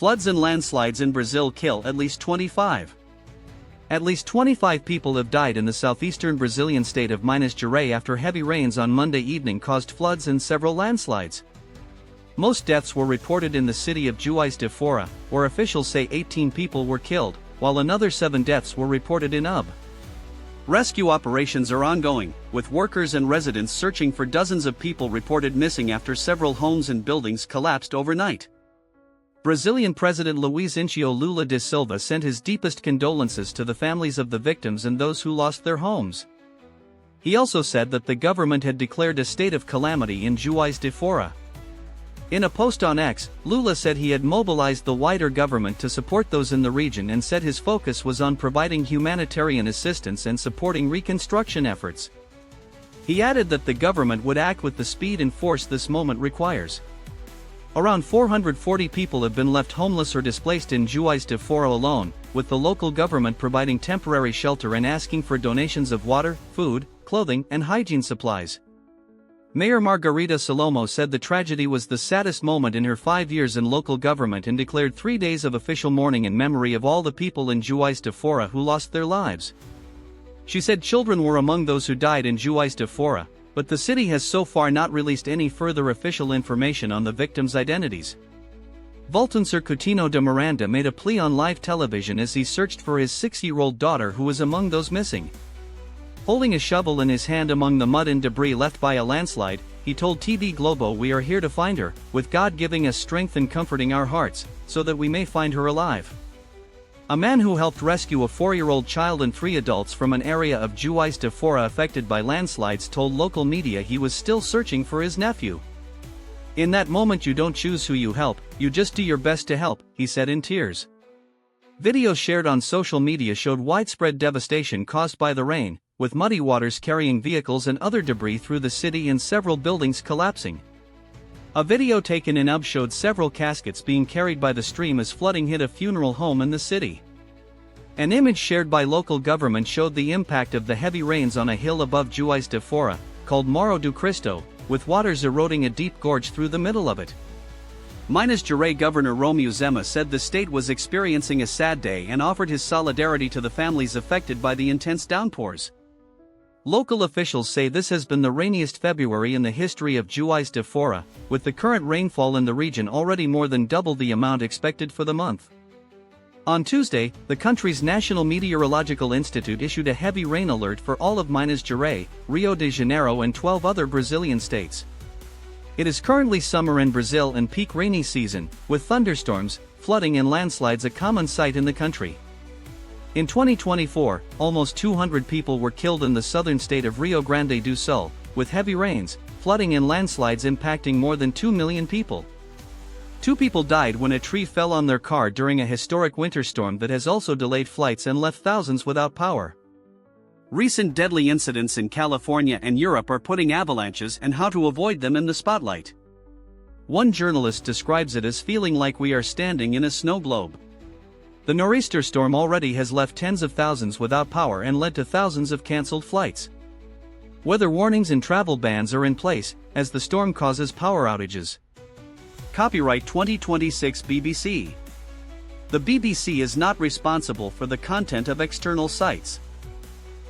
Floods and landslides in Brazil kill at least 25. At least 25 people have died in the southeastern Brazilian state of Minas Gerais after heavy rains on Monday evening caused floods and several landslides. Most deaths were reported in the city of Juiz de Fora, where officials say 18 people were killed, while another 7 deaths were reported in UB. Rescue operations are ongoing, with workers and residents searching for dozens of people reported missing after several homes and buildings collapsed overnight. Brazilian President Luiz Inácio Lula da Silva sent his deepest condolences to the families of the victims and those who lost their homes. He also said that the government had declared a state of calamity in Juiz de Fora. In a post on X, Lula said he had mobilized the wider government to support those in the region and said his focus was on providing humanitarian assistance and supporting reconstruction efforts. He added that the government would act with the speed and force this moment requires. Around 440 people have been left homeless or displaced in Juiz de Fora alone, with the local government providing temporary shelter and asking for donations of water, food, clothing, and hygiene supplies. Mayor Margarita Salomo said the tragedy was the saddest moment in her 5 years in local government and declared 3 days of official mourning in memory of all the people in Juiz de Fora who lost their lives. She said children were among those who died in Juiz de Fora, but the city has so far not released any further official information on the victims' identities. Valtenser Coutinho de Miranda made a plea on live television as he searched for his 6-year-old daughter who was among those missing. Holding a shovel in his hand among the mud and debris left by a landslide, he told TV Globo, "We are here to find her, with God giving us strength and comforting our hearts, so that we may find her alive." A man who helped rescue a 4-year-old child and 3 adults from an area of Juiz de Fora affected by landslides told local media he was still searching for his nephew. "In that moment you don't choose who you help, you just do your best to help," he said in tears. Videos shared on social media showed widespread devastation caused by the rain, with muddy waters carrying vehicles and other debris through the city and several buildings collapsing. A video taken in UB showed several caskets being carried by the stream as flooding hit a funeral home in the city. An image shared by local government showed the impact of the heavy rains on a hill above Juiz de Fora, called Morro do Cristo, with waters eroding a deep gorge through the middle of it. Minas Gerais Governor Romeu Zema said the state was experiencing a sad day and offered his solidarity to the families affected by the intense downpours. Local officials say this has been the rainiest February in the history of Juiz de Fora, with the current rainfall in the region already more than double the amount expected for the month. On Tuesday, the country's National Meteorological Institute issued a heavy rain alert for all of Minas Gerais, Rio de Janeiro and 12 other Brazilian states. It is currently summer in Brazil and peak rainy season, with thunderstorms, flooding and landslides a common sight in the country. In 2024, almost 200 people were killed in the southern state of Rio Grande do Sul, with heavy rains, flooding and landslides impacting more than 2 million people. 2 people died when a tree fell on their car during a historic winter storm that has also delayed flights and left thousands without power. Recent deadly incidents in California and Europe are putting avalanches and how to avoid them in the spotlight. One journalist describes it as feeling like we are standing in a snow globe. The nor'easter storm already has left tens of thousands without power and led to thousands of cancelled flights. Weather warnings and travel bans are in place, as the storm causes power outages. Copyright 2026 BBC. The BBC is not responsible for the content of external sites.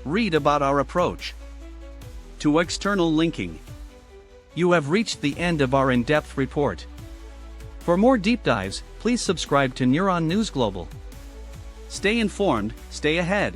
Read about our approach to external linking. You have reached the end of our in-depth report. For more deep dives, please subscribe to Neuron News Global. Stay informed, stay ahead.